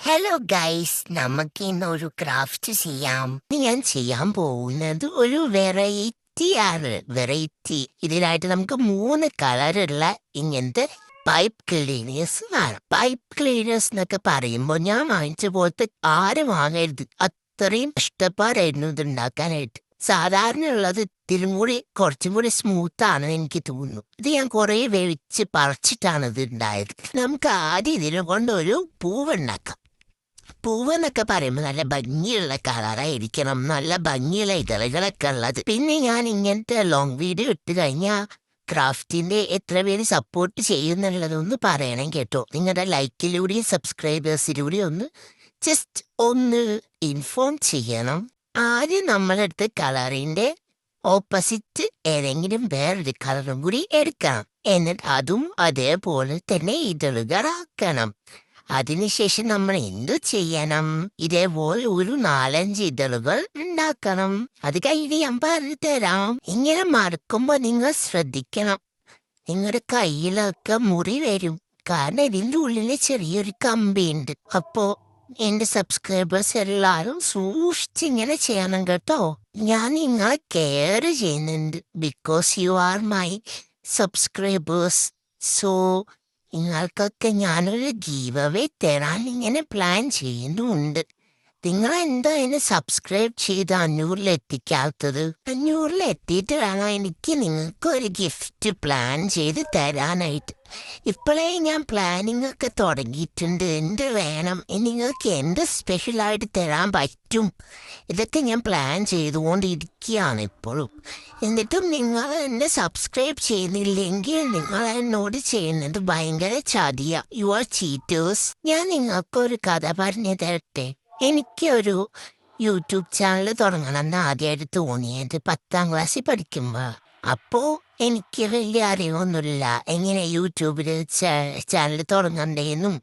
Hello guys, നമുക്ക് ഇന്നൊരു craft ചെയ്യാം. ഞാൻ ചെയ്യാൻ പോകുന്നത് ഒരു വെറൈറ്റി. ഇതിനായിട്ട് നമുക്ക് 3 കളറുള്ള ഇങ്ങനത്തെ പൈപ്പ് ക്ലീനേഴ്സ് വേണം. പൈപ്പ് ക്ലീനേഴ്സ് എന്നൊക്കെ പറയുമ്പോൾ ഞാൻ വാങ്ങിച്ച പോലത്തെ ആരും വാങ്ങരുത്. അത്രയും കഷ്ടപ്പാടായിരുന്നു ഇത് ഉണ്ടാക്കാനായിട്ട്. സാധാരണ ഉള്ളത് കുറച്ചും കൂടി സ്മൂത്ത് ആണെന്ന് എനിക്ക് തോന്നുന്നു. ഇത് ഞാൻ കുറെ വേവിച്ച് പറിച്ചിട്ടാണ് ഇത് ഉണ്ടായത്. നമുക്ക് ആദ്യം ഇതിനെ കൊണ്ടൊരു പൂവുണ്ടാക്കാം. പൂവെന്നൊക്കെ പറയുമ്പോൾ നല്ല ഭംഗിയുള്ള കളറായിരിക്കണം, നല്ല ഭംഗിയുള്ള ഇതളുകളൊക്കെ ഉള്ളത്. പിന്നെ ഞാൻ ഇങ്ങനത്തെ ലോങ് വീഡിയോ ഇട്ട് കഴിഞ്ഞാൽ ക്രാഫ്റ്റിന്റെ എത്ര പേര് സപ്പോർട്ട് ചെയ്യുന്നുള്ളതൊന്ന് പറയണം കേട്ടോ. നിങ്ങളുടെ ലൈക്കിലൂടെയും സബ്സ്ക്രൈബേഴ്സിലൂടെയും ജസ്റ്റ് ഒന്ന് ഇൻഫോം ചെയ്യണം. ആദ്യം നമ്മളെടുത്ത് കളറിന്റെ ഓപ്പോസിറ്റ് ഏതെങ്കിലും വേറൊരു കളറും കൂടി എടുക്കണം. എന്നിട്ട് അതും അതേപോലെ തന്നെ ഇതളുകളാക്കണം. അതിനുശേഷം നമ്മൾ എന്തു ചെയ്യണം? ഇതേപോലെ ഒരു 4-5 ഇതളുകൾ ഉണ്ടാക്കണം. അത് കഴിഞ്ഞ് ഞാൻ പറഞ്ഞു തരാം. ഇങ്ങനെ മറക്കുമ്പോ നിങ്ങൾ ശ്രദ്ധിക്കണം, നിങ്ങളുടെ കയ്യിലൊക്കെ മുറി വരും. കാരണം ഇതിൻ്റെ ഉള്ളില് ചെറിയൊരു കമ്പിയുണ്ട്. അപ്പോ എന്റെ സബ്സ്ക്രൈബേഴ്സ് എല്ലാവരും സൂക്ഷിച്ചിങ്ങനെ ചെയ്യണം കേട്ടോ. ഞാൻ നിങ്ങളെ കെയർ ചെയ്യുന്നുണ്ട്. Because you are my subscribers. So നിങ്ങൾക്കൊക്കെ ഞാനൊരു ഗീവ് അവേ തരാൻ ഇങ്ങനെ പ്ലാൻ ചെയ്യുന്നുണ്ട്. നിങ്ങളെന്താ എന്നെ സബ്സ്ക്രൈബ് ചെയ്ത് 500 എത്തിക്കാത്തത്? 500 എത്തിയിട്ട് വേണം എനിക്ക് നിങ്ങൾക്ക് ഒരു ഗിഫ്റ്റ് പ്ലാൻ ചെയ്ത് തരാനായിട്ട്. ഇപ്പോഴേ ഞാൻ പ്ലാനിങ് ഒക്കെ തുടങ്ങിയിട്ടുണ്ട്. എന്ത് വേണം നിങ്ങൾക്ക് എന്ത് സ്പെഷ്യലായിട്ട് തരാൻ പറ്റും, ഇതൊക്കെ ഞാൻ പ്ലാൻ ചെയ്തുകൊണ്ടിരിക്കുകയാണ് ഇപ്പോഴും. എന്നിട്ടും നിങ്ങൾ എന്നെ സബ്സ്ക്രൈബ് ചെയ്യുന്നില്ലെങ്കിൽ നിങ്ങൾ എന്നോട് ചെയ്യുന്നത് ഭയങ്കര ചതിയാ. You are ചീറ്റേഴ്സ്. ഞാൻ നിങ്ങൾക്കൊരു കഥ പറഞ്ഞു തരട്ടെ. എനിക്കൊരു യൂട്യൂബ് ചാനൽ തുടങ്ങണമെന്ന് ആദ്യമായിട്ട് തോന്നിയത് 10ാം ക്ലാസ്സിൽ പഠിക്കുമ്പോൾ. അപ്പോൾ എനിക്ക് വലിയ അറിവൊന്നുമില്ല എങ്ങനെ യൂട്യൂബിൽ ചാനൽ തുടങ്ങണ്ടേന്നും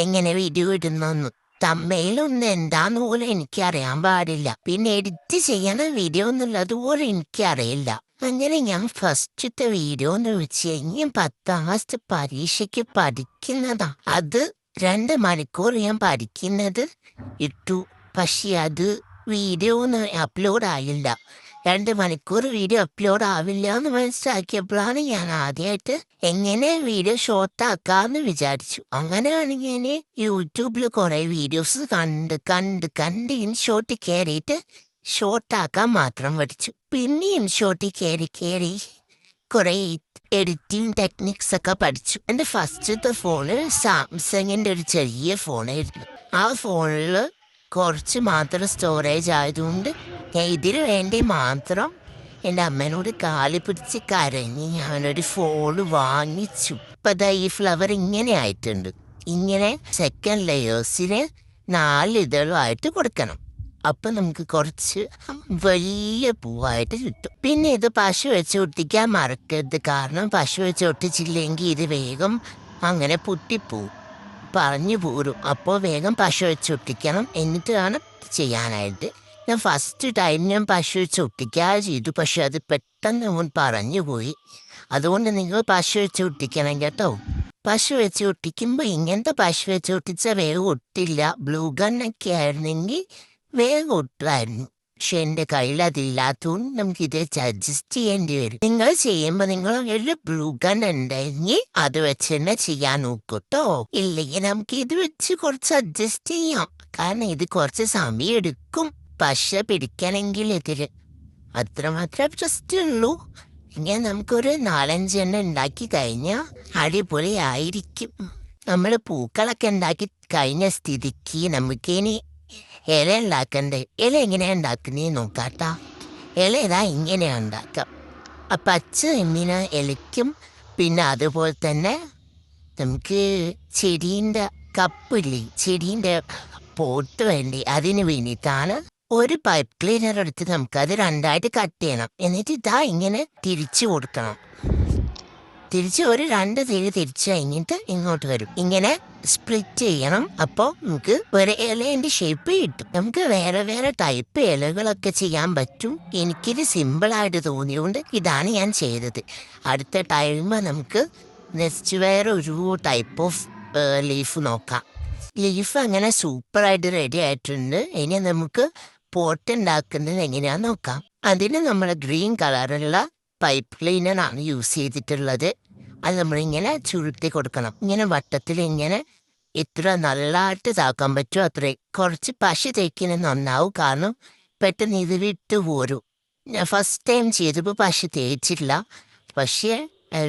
എങ്ങനെ വീഡിയോ ഇടുന്നെന്നും. തമ്മയിലൊന്നും എന്താന്ന് പോലും എനിക്കറിയാൻ പാടില്ല. പിന്നെ എഡിറ്റ് ചെയ്യണ വീഡിയോ എന്നുള്ളത് പോലും എനിക്കറിയില്ല. അങ്ങനെ ഞാൻ ഫസ്റ്റത്തെ വീഡിയോ എന്ന് വെച്ച് കഴിഞ്ഞാൽ 10ാം ക്ലാസ് പരീക്ഷയ്ക്ക് പഠിക്കുന്നതാ. അത് 2 മണിക്കൂർ ഞാൻ പഠിക്കുന്നത് ഇട്ടു. പക്ഷെ അത് വീഡിയോ ഒന്നും അപ്ലോഡ് ആയില്ല. 2 മണിക്കൂർ വീഡിയോ അപ്ലോഡ് ആവില്ല എന്ന് മനസ്സിലാക്കിയപ്പോഴാണ് ഞാൻ ആദ്യമായിട്ട് എങ്ങനെ വീഡിയോ ഷോർട്ടാക്കാന്ന് വിചാരിച്ചു. അങ്ങനെയാണെങ്കിൽ ഞാൻ യൂട്യൂബിൽ കുറെ വീഡിയോസ് കണ്ട് ഇൻഷോട്ട് കയറിയിട്ട് ഷോർട്ടാക്കാൻ മാത്രം പഠിച്ചു. പിന്നെ ഇൻഷോട്ട് കയറി കുറെ എഡിറ്റിംഗ് ടെക്നിക്സ് ഒക്കെ പഠിച്ചു. എൻ്റെ ഫസ്റ്റത്തെ ഫോണ് സാംസങ്ങിൻ്റെ ഒരു ചെറിയ ഫോണായിരുന്നു. ആ ഫോണിൽ കുറച്ച് മാത്രം സ്റ്റോറേജ് ആയതുകൊണ്ട് ഞാൻ ഇതിന് വേണ്ടി മാത്രം എൻ്റെ അമ്മേനോട് കാല് പിടിച്ച് കരഞ്ഞ് ഞാനൊരു ഫോൺ വാങ്ങിച്ചു. ഇപ്പം ഈ ഫ്ലവർ ഇങ്ങനെ ആയിട്ടുണ്ട്. ഇങ്ങനെ സെക്കൻഡ് ലെയേഴ്സിന് 4 ഇതളുമായിട്ട് കൊടുക്കണം. അപ്പം നമുക്ക് കുറച്ച് വലിയ പൂവായിട്ട് കിട്ടും. പിന്നെ ഇത് പശു വെച്ച് ഒട്ടിക്കാൻ മറക്കരുത്. കാരണം പശു വെച്ച് ഒട്ടിച്ചില്ലെങ്കിൽ ഇത് വേഗം അങ്ങനെ പൊട്ടിപ്പോവും, പറഞ്ഞു പോരും. അപ്പോൾ വേഗം പശു വെച്ച് ഒട്ടിക്കണം. എന്നിട്ട് വേണം ചെയ്യാനായിട്ട്. ഞാൻ ഫസ്റ്റ് ടൈം ഞാൻ പശു വെച്ച് ഒട്ടിക്കാതെ ചെയ്തു. പക്ഷെ അത് പെട്ടെന്ന് പറഞ്ഞു പോയി. അതുകൊണ്ട് നിങ്ങൾ പശു വെച്ച് ഒട്ടിക്കണം കേട്ടോ. പശു വെച്ച് ഒട്ടിക്കുമ്പോൾ ഇങ്ങനത്തെ പശു വെച്ച് ഒട്ടിച്ചാൽ വേഗം ഒട്ടില്ല. ബ്ലൂ ഗണ്ണൊക്കെ ആയിരുന്നെങ്കിൽ വേഗം ഒട്ടുമായിരുന്നു. പക്ഷെ എൻ്റെ കയ്യിൽ അതില്ലാത്തതുകൊണ്ട് നമുക്ക് ഇത് അഡ്ജസ്റ്റ് ചെയ്യേണ്ടി വരും. നിങ്ങൾ ചെയ്യുമ്പോൾ നിങ്ങൾ ഒരു ബ്ലൂ ഗൺ ഉണ്ടെങ്കിൽ അത് വെച്ച് തന്നെ ചെയ്യാൻ നോക്കൂട്ടോ. ഇല്ലെങ്കിൽ നമുക്ക് ഇത് വെച്ച് കുറച്ച് അഡ്ജസ്റ്റ് ചെയ്യാം. കാരണം ഇത് കുറച്ച് സമയം എടുക്കും പശ പിടിക്കണമെങ്കിൽ ഇതിൽ. അത്രമാത്രം ജസ്റ്റ് ഉള്ളൂ. ഇങ്ങനെ നമുക്കൊരു 4-5 എണ്ണം ഉണ്ടാക്കി കഴിഞ്ഞാൽ അടിപൊളി ആയിരിക്കും. നമ്മൾ പൂക്കളൊക്കെ ഉണ്ടാക്കി കഴിഞ്ഞ സ്ഥിതിക്ക് നമുക്കിനി ഇല ഉണ്ടാക്കണ്ടേ. ഇല എങ്ങനെയാ ഉണ്ടാക്കുന്നേ നോക്കാട്ടാ. ഇല ഇതാ ഇങ്ങനെയാ ഉണ്ടാക്കാം. പച്ച എമ്മിന് ഇലയ്ക്കും. പിന്നെ അതുപോലെ തന്നെ നമുക്ക് ചെടീൻ്റെ കപ്പില്ലേ, ചെടീൻ്റെ പോട്ട് വേണ്ടി, അതിന് വേണ്ടിയിട്ടാണ് ഒരു പൈപ്പ് ക്ലീനർ എടുത്ത് നമുക്കത് 2ആയിട്ട് കട്ട് ചെയ്യണം. എന്നിട്ട് ഇതാ ഇങ്ങനെ തിരിച്ചു കൊടുക്കണം. ഒരു 2 തിരിച്ചു കഴിഞ്ഞിട്ട് ഇങ്ങോട്ട് വരും. ഇങ്ങനെ സ്പ്ലിറ്റ് ചെയ്യണം. അപ്പോൾ നമുക്ക് ഒരു ഇലേൻ്റെ ഷേപ്പ് കിട്ടും. നമുക്ക് വേറെ വേറെ ടൈപ്പ് ഇലകളൊക്കെ ചെയ്യാൻ പറ്റും. എനിക്കിത് സിമ്പിളായിട്ട് തോന്നിയതുകൊണ്ട് ഇതാണ് ഞാൻ ചെയ്തത്. അടുത്ത ടൈം നമുക്ക് നെക്സ്റ്റ് വേറെ ഒരു ടൈപ്പ് ഓഫ് ലീഫ് നോക്കാം. ലീഫ് അങ്ങനെ സൂപ്പറായിട്ട് റെഡി ആയിട്ടുണ്ട്. ഇനി നമുക്ക് പോട്ട് ഉണ്ടാക്കുന്നത് എങ്ങനെയാന്ന് നോക്കാം. അതിന് നമ്മൾ ഗ്രീൻ കളറുള്ള പൈപ്പ് ക്ലീനറാണ് യൂസ് ചെയ്തിട്ടുള്ളത്. അത് നമ്മളിങ്ങനെ ചുരുട്ടി കൊടുക്കണം. ഇങ്ങനെ വട്ടത്തിൽ ഇങ്ങനെ എത്ര നല്ലതായിട്ട് ഇതാക്കാൻ പറ്റുമോ അത്രയും. കുറച്ച് പശ തേക്കുന്നത് നന്നാവും, കാരണം പെട്ടെന്ന് ഇത് വിട്ട് പോരും. ഞാൻ ഫസ്റ്റ് ടൈം ചെയ്തപ്പോൾ പശ തേച്ചില്ല, പക്ഷേ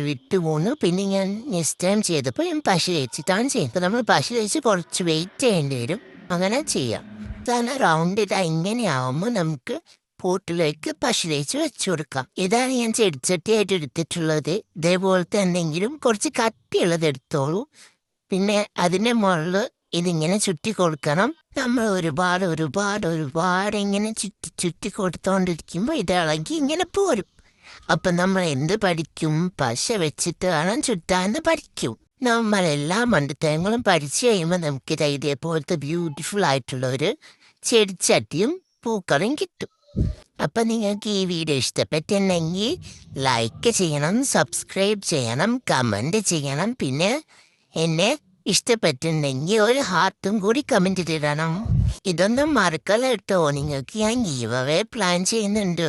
വിട്ട് പോന്നു. പിന്നെ ഞാൻ നെക്സ്റ്റ് ടൈം ചെയ്തപ്പോൾ ഞാൻ പശ തേച്ചിട്ടാണ് ചെയ്യുന്നത്. നമ്മൾ പശ തേച്ച് കുറച്ച് വെയിറ്റ് ചെയ്യേണ്ടി വരും. അങ്ങനെ ചെയ്യാം. സാധാരണ റൗണ്ട് ഇതാ ഇങ്ങനെയാവുമ്പോൾ നമുക്ക് പോട്ടിലേക്ക് പശ തേച്ച് വെച്ചു കൊടുക്കാം. ഇതാണ് ഞാൻ ചെടിച്ചട്ടിയായിട്ട് എടുത്തിട്ടുള്ളത്. ഇതേപോലത്തെ എന്തെങ്കിലും കുറച്ച് കട്ടിയുള്ളത് എടുത്തോളൂ. പിന്നെ അതിൻ്റെ മുകളിൽ ഇതിങ്ങനെ ചുറ്റി കൊടുക്കണം. നമ്മൾ ഒരുപാട് ഇങ്ങനെ ചുറ്റി കൊടുത്തോണ്ടിരിക്കുമ്പോൾ ഇത് ഇളകി ഇങ്ങനെ പോരും. അപ്പം നമ്മൾ എന്ത് പഠിക്കും? പശ വെച്ചിട്ട് വേണം ചുറ്റാന്ന് പഠിക്കും. നമ്മളെല്ലാ മണ്ടത്തരങ്ങളും പഠിച്ചു കഴിയുമ്പോൾ നമുക്ക് ഇതേപോലത്തെ ബ്യൂട്ടിഫുൾ ആയിട്ടുള്ള ഒരു ചെടിച്ചട്ടിയും പൂക്കളും കിട്ടും. അപ്പം നിങ്ങൾക്ക് ഈ വീഡിയോ ഇഷ്ടപ്പെട്ടിട്ടുണ്ടെങ്കിൽ ലൈക്ക് ചെയ്യണം, സബ്സ്ക്രൈബ് ചെയ്യണം, കമൻറ്റ് ചെയ്യണം. പിന്നെ എന്നെ ഇഷ്ടപ്പെട്ടിട്ടുണ്ടെങ്കിൽ ഒരു ഹാർട്ടും കൂടി കമൻറ്റ് ഇടണം. ഇതൊന്നും മറക്കല്ല കേട്ടോ. നിങ്ങൾക്ക് ഞാൻ ഗീവ് അവേ പ്ലാൻ ചെയ്യുന്നുണ്ട്.